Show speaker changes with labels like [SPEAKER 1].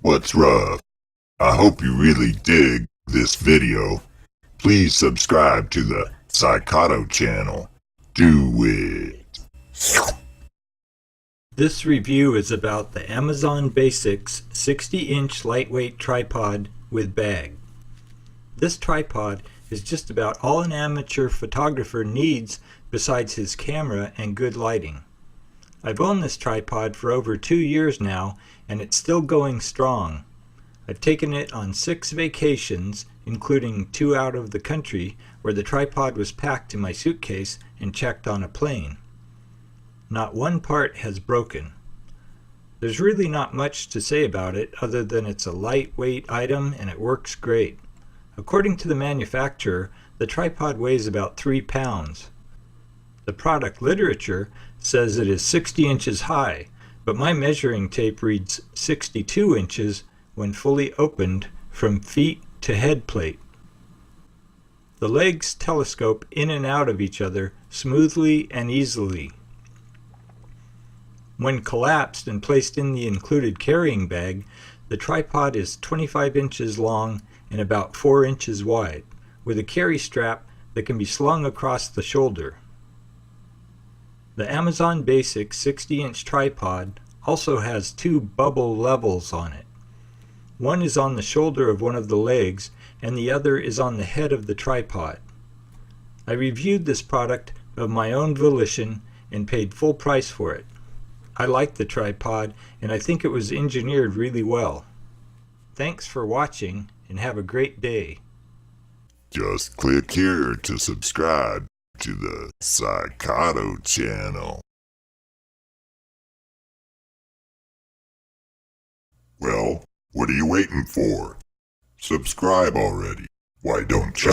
[SPEAKER 1] What's rough? I hope you really dig this video. Please subscribe to the Psychoto channel. Do it.
[SPEAKER 2] This review is about the Amazon Basics 60-inch lightweight tripod with bag. This tripod is just about all an amateur photographer needs besides his camera and good lighting. I've owned this tripod for over 2 years now, and it's still going strong. I've taken it on 6 vacations, including 2 out of the country, where the tripod was packed in my suitcase and checked on a plane. Not one part has broken. There's really not much to say about it other than it's a lightweight item and it works great. According to the manufacturer, the tripod weighs about 3 pounds. The product literature says it is 60 inches high, but my measuring tape reads 62 inches when fully opened from feet to head plate. The legs telescope in and out of each other smoothly and easily. When collapsed and placed in the included carrying bag, the tripod is 25 inches long and about 4 inches wide, with a carry strap that can be slung across the shoulder. The Amazon Basics 60-inch tripod also has 2 bubble levels on it. One is on the shoulder of one of the legs and the other is on the head of the tripod. I reviewed this product of my own volition and paid full price for it. I like the tripod and I think it was engineered really well. Thanks for watching and have a great day.
[SPEAKER 1] Just click here to subscribe to the Psychoto channel. Well, what are you waiting for? Subscribe already. Why don't you?